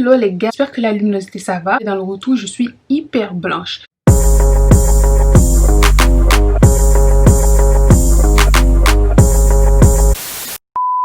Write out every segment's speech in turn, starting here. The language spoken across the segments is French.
Hello les gars, j'espère que la luminosité ça va. Et dans le retour, je suis hyper blanche.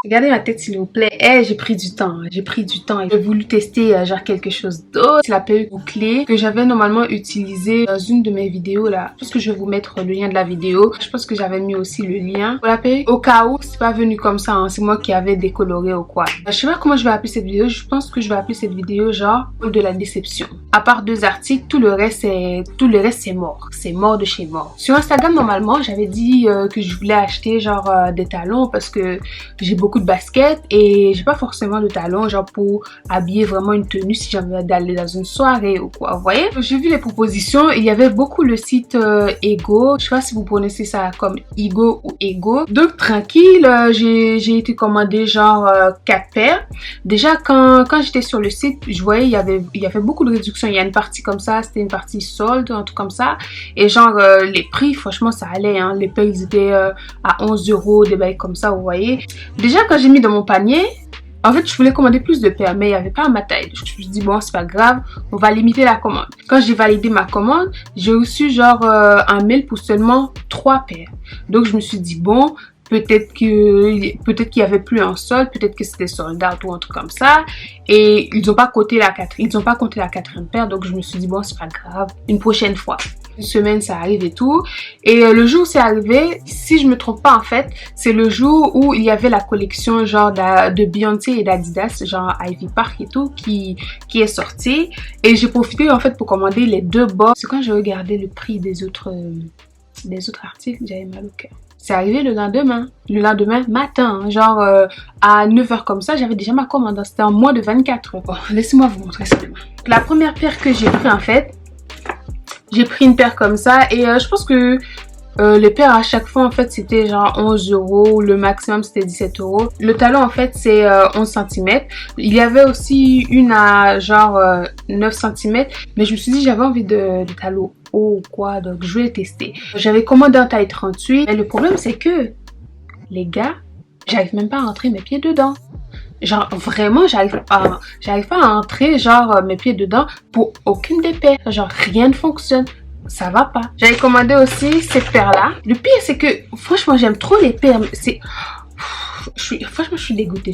Regardez ma tête s'il vous plaît. J'ai pris du temps. J'ai voulu tester genre quelque chose d'autre. C'est la perruque bouclée que j'avais normalement utilisée dans une de mes vidéos là. Je pense que je vais vous mettre le lien de la vidéo. Je pense que j'avais mis aussi le lien pour la perruque. Au cas où c'est pas venu comme ça, hein. C'est moi qui avais décoloré ou quoi. Je sais pas comment je vais appeler cette vidéo. Je pense que je vais appeler cette vidéo genre de la déception. À part 2 articles, tout le reste c'est mort. C'est mort de chez mort. Sur Instagram normalement j'avais dit que je voulais acheter genre des talons parce que j'ai beaucoup de baskets et j'ai pas forcément de talons genre pour habiller vraiment une tenue si j'ai envie d'aller dans une soirée ou quoi, vous voyez. J'ai vu les propositions, il y avait beaucoup le site Ego, je sais pas si vous prononcez ça comme Ego ou Ego. Donc tranquille, j'ai été commander genre 4 paires. Déjà quand j'étais sur le site, je voyais il y avait beaucoup de réductions. Il y a une partie comme ça, c'était une partie solde, un truc comme ça, et genre les prix franchement ça allait, hein. Les paires ils étaient à 11 €, des bails comme ça, vous voyez. Déjà quand j'ai mis dans mon panier, en fait je voulais commander plus de paires mais il n'y avait pas à ma taille. Je me suis dit bon c'est pas grave, on va limiter la commande. Quand j'ai validé ma commande, j'ai reçu genre un mail pour seulement 3 paires. Donc je me suis dit bon, peut-être qu'il y avait plus en solde, peut-être que c'était sold out ou un truc comme ça, et ils ont pas compté la 4e paire. Donc je me suis dit bon c'est pas grave, une prochaine fois. Une semaine ça arrive et tout, et le jour où c'est arrivé, si je me trompe pas en fait, c'est le jour où il y avait la collection genre de Beyoncé et d'Adidas, genre Ivy Park et tout, qui est sortie, et j'ai profité en fait pour commander les 2 bas. C'est quand j'ai regardé le prix des autres articles, j'avais mal au cœur. C'est arrivé le lendemain matin, hein, genre à 9 h comme ça, j'avais déjà ma commande, c'était en moins de 24 heures. Bon, laissez-moi vous montrer seulement. La première paire que j'ai pris en fait, j'ai pris une paire comme ça, et je pense que les paires à chaque fois en fait c'était genre 11 €, le maximum c'était 17 €. Le talon en fait c'est 11 cm. Il y avait aussi une à genre 9 cm, mais je me suis dit j'avais envie de talons haut ou quoi, donc je vais tester. J'avais commandé en taille 38, mais le problème c'est que les gars, j'arrive même pas à rentrer mes pieds dedans. Genre vraiment j'arrive pas à entrer genre mes pieds dedans pour aucune des paires. Genre rien ne fonctionne, ça va pas. J'avais commandé aussi cette paire là. Le pire c'est que franchement j'aime trop les paires. Franchement je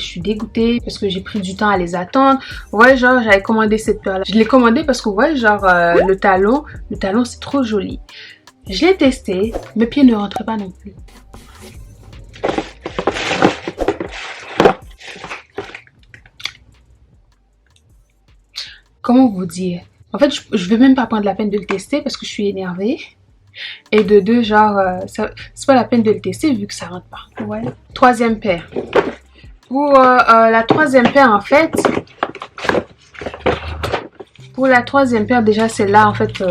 suis dégoûtée parce que j'ai pris du temps à les attendre. Ouais, genre j'avais commandé cette paire là. Je l'ai commandé parce que ouais genre le talon c'est trop joli. Je l'ai testé, mes pieds ne rentraient pas non plus. Comment vous dire? En fait, je vais même pas prendre la peine de le tester parce que je suis énervée. Et de deux, genre, c'est pas la peine de le tester vu que ça rentre pas. Ouais. 3e paire. Pour la 3e paire, en fait, déjà, celle-là, en fait,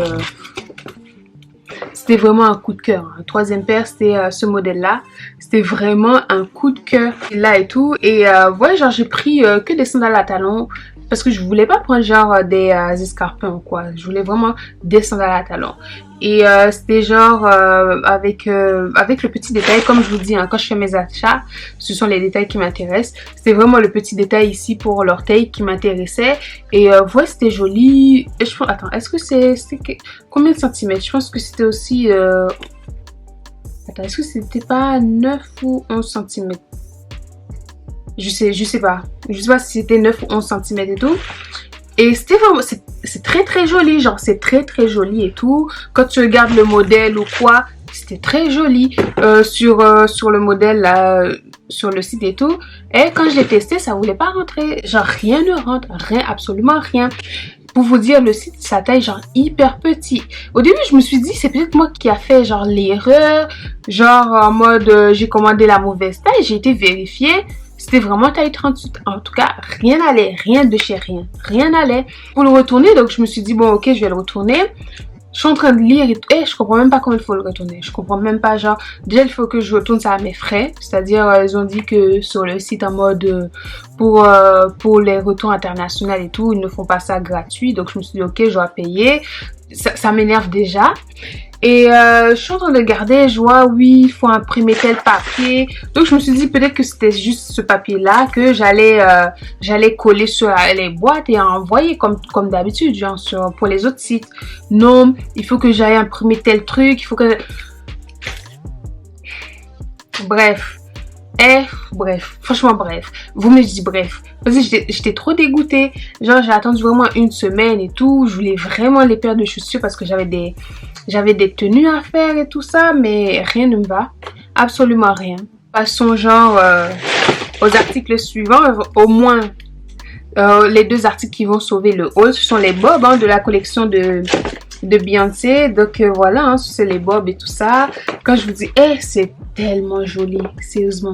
c'était vraiment un coup de cœur. Hein. 3e paire, c'était ce modèle-là. C'était vraiment un coup de cœur. Là et tout. Et ouais, genre, j'ai pris que des sandales à talons. Parce que je voulais pas prendre genre des escarpins ou quoi. Je voulais vraiment des sandales à talons. Et c'était genre avec le petit détail, comme je vous dis, hein, quand je fais mes achats, ce sont les détails qui m'intéressent. C'était vraiment le petit détail ici pour l'orteil qui m'intéressait. Et ouais, c'était joli. Et je pense, attends, est-ce que c'était combien de centimètres? Je pense que c'était aussi... Attends, est-ce que c'était pas 9 ou 11 cm? Je sais pas si c'était 9 ou 11 cm et tout. Et c'était vraiment, c'est très joli, genre c'est très joli et tout. Quand tu regardes le modèle ou quoi, c'était très joli sur le modèle là, sur le site et tout. Et quand je l'ai testé, ça voulait pas rentrer, genre rien ne rentre, rien, absolument rien. Pour vous dire, le site, sa taille genre hyper petit. Au début, je me suis dit, c'est peut-être moi qui a fait genre l'erreur, genre en mode j'ai commandé la mauvaise taille, j'ai été vérifiée. C'était vraiment taille 38. En tout cas, rien n'allait. Rien de chez rien. Rien n'allait. Pour le retourner, donc je me suis dit, bon, ok, je vais le retourner. Je suis en train de lire et tout. Et je comprends même pas comment il faut le retourner. Je comprends même pas, genre, déjà, il faut que je retourne ça à mes frais. C'est-à-dire, ils ont dit que sur le site en mode pour les retours internationaux et tout, ils ne font pas ça gratuit. Donc, je me suis dit, ok, je dois payer. Ça m'énerve déjà. Et je suis en train de regarder, je vois, oui, il faut imprimer tel papier. Donc, je me suis dit peut-être que c'était juste ce papier-là que j'allais coller sur les boîtes et envoyer comme d'habitude, genre pour les autres sites. Non, il faut que j'aille imprimer tel truc, il faut que... Bref. Bref, franchement bref, vous me dites bref, parce que j'étais trop dégoûtée, genre j'ai attendu vraiment une semaine et tout, je voulais vraiment les paires de chaussures parce que j'avais des tenues à faire et tout ça, mais rien ne me va, absolument rien. Passons genre aux articles suivants, au moins les 2 articles qui vont sauver le haul, ce sont les bobs hein, de la collection de Beyoncé, donc voilà, hein, c'est les bobs et tout ça. Quand je vous dis, c'est tellement joli, sérieusement,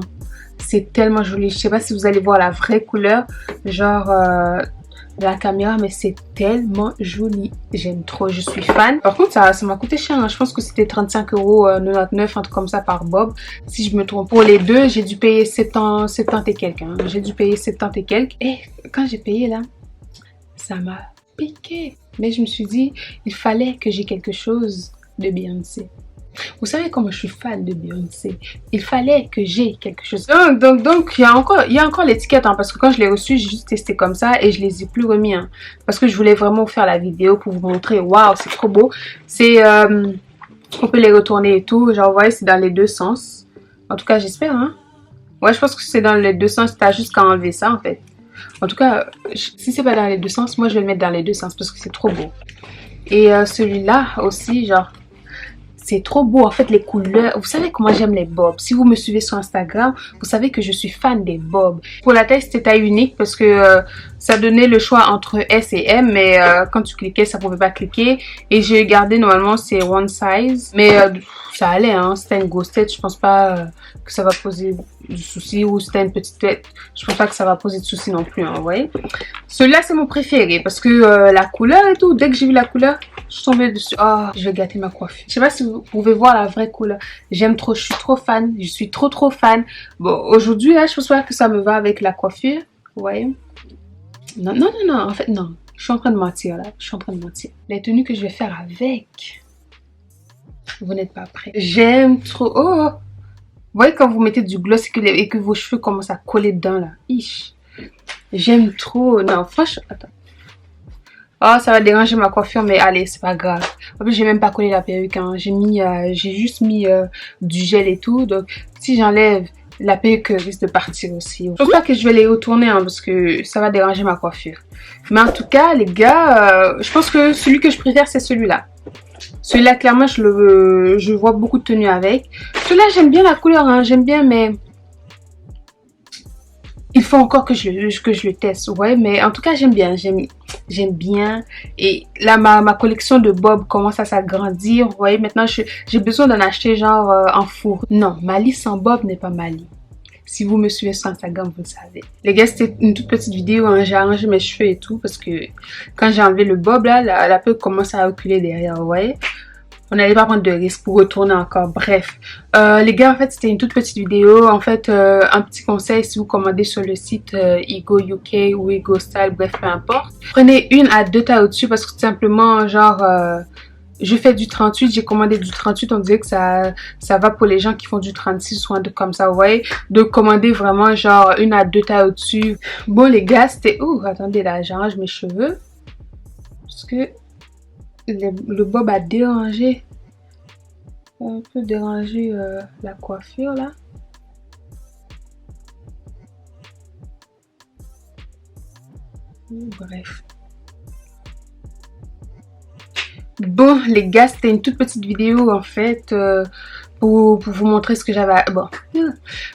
c'est tellement joli. Je sais pas si vous allez voir la vraie couleur, genre de la caméra, mais c'est tellement joli. J'aime trop, je suis fan. Par contre, ça m'a coûté cher, hein. Je pense que c'était 35,99 €, un truc comme ça par bob. Si je me trompe, pour les 2, j'ai dû payer 70 et quelques. Hein. J'ai dû payer 70 et quelques. Et quand j'ai payé là, ça m'a piqué. Mais je me suis dit, il fallait que j'ai quelque chose de Beyoncé. Vous savez comment je suis fan de Beyoncé. Il fallait que j'ai quelque chose. Donc il y a encore l'étiquette hein, parce que quand je l'ai reçu, j'ai juste testé comme ça et je les ai plus remis. Hein, parce que je voulais vraiment faire la vidéo pour vous montrer. Waouh, c'est trop beau. C'est on peut les retourner et tout. Genre, vous voyez, c'est dans les 2 sens. En tout cas, j'espère. Hein. Ouais, je pense que c'est dans les 2 sens. T'as juste qu'à enlever ça en fait. En tout cas, si c'est pas dans les 2 sens, moi je vais le mettre dans les 2 sens parce que c'est trop beau. Et celui-là aussi, genre, c'est trop beau. En fait, les couleurs, vous savez comment j'aime les bobs. Si vous me suivez sur Instagram, vous savez que je suis fan des bobs. Pour la taille, c'était taille unique parce que ça donnait le choix entre S et M. Mais quand tu cliquais, ça pouvait pas cliquer. Et j'ai gardé, normalement, c'est one size. Mais ça allait, hein. C'était une grosse tête. Je pense pas que ça va poser de soucis. Ou c'était une petite tête. Je pense pas que ça va poser de soucis non plus, hein, vous voyez. Celui-là, c'est mon préféré parce que la couleur et tout, dès que j'ai vu la couleur, je suis tombée dessus. Oh, je vais gâter ma coiffure. Je sais pas si vous pouvez voir la vraie couleur. J'aime trop, je suis trop fan. Je suis trop fan. Bon, aujourd'hui, là, je pense pas que ça me va avec la coiffure. Vous voyez? Non. En fait, non. Je suis en train de mentir, là. Je suis en train de mentir. Les tenues que je vais faire avec. Vous n'êtes pas prêts. J'aime trop. Oh! Vous voyez quand vous mettez du gloss et que vos cheveux commencent à coller dedans, là. Ich. J'aime trop. Non, franchement, attends. Oh, ça va déranger ma coiffure, mais allez, c'est pas grave. En plus, j'ai même pas collé la perruque. Hein. J'ai juste mis du gel et tout. Donc, si j'enlève, la perruque risque de partir aussi. Je pense pas que je vais les retourner hein, parce que ça va déranger ma coiffure. Mais en tout cas, les gars, je pense que celui que je préfère, c'est celui-là. Celui-là, clairement, je vois beaucoup de tenues avec. Celui-là, j'aime bien la couleur, hein, j'aime bien, mais... Il faut encore que je le teste, ouais, mais en tout cas, j'aime bien. Et là, ma collection de bobs commence à s'agrandir. Vous voyez, maintenant, j'ai besoin d'en acheter genre en four. Non, ma lit sans bob n'est pas ma lit. Si vous me suivez sur Instagram, vous le savez. Les gars, c'était une toute petite vidéo. Hein, j'ai arrangé mes cheveux et tout parce que quand j'ai enlevé le bob, là, la perruque commence à reculer derrière, vous voyez. On n'allait pas prendre de risque pour retourner encore. Bref, les gars, en fait, c'était une toute petite vidéo. En fait, un petit conseil, si vous commandez sur le site Ego UK ou Ego Style, bref, peu importe. Prenez 1 à 2 tailles au-dessus parce que tout simplement, genre, je fais du 38, j'ai commandé du 38. On dirait que ça va pour les gens qui font du 36 ou un truc comme ça, vous voyez. De commander vraiment, genre, 1 à 2 tailles au-dessus. Bon, les gars, c'était... Ouh, attendez, là, j'arrange mes cheveux. Parce que... Le bob a dérangé, un peu dérangé la coiffure là. Bref. Bon les gars, c'était une toute petite vidéo en fait pour vous montrer ce que j'avais...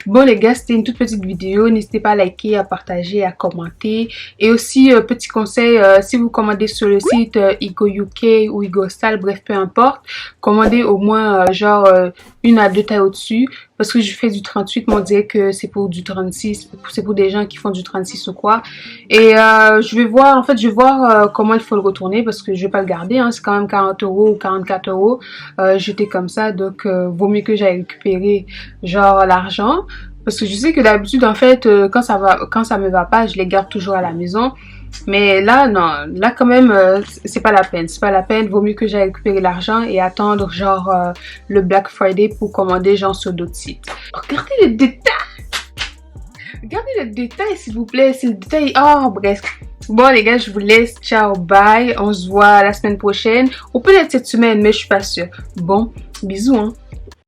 Bon les gars, c'était une toute petite vidéo. N'hésitez pas à liker, à partager, à commenter. Et aussi, petit conseil, si vous commandez sur le site Ego UK ou Ego Style, bref, peu importe, commandez au moins genre 1 à 2 tailles au-dessus. Parce que je fais du 38, mais on dirait que c'est pour du 36. C'est pour des gens qui font du 36 ou quoi. Et je vais voir, en fait, je vais voir comment il faut le retourner. Parce que je vais pas le garder, hein, c'est quand même 40 € ou 44 € jeté comme ça. Donc, vaut mieux que j'aille récupérer genre l'argent. Parce que je sais que d'habitude, en fait, quand ça me va pas, je les garde toujours à la maison. Mais là, non, là quand même, c'est pas la peine. C'est pas la peine. Vaut mieux que j'aille récupérer l'argent et attendre genre le Black Friday pour commander genre sur d'autres sites. Regardez les détails. Regardez le détail s'il vous plaît. C'est le détail. Oh bref. Bon les gars, je vous laisse. Ciao, bye. On se voit la semaine prochaine. Ou peut-être cette semaine, mais je suis pas sûre. Bon, bisous hein.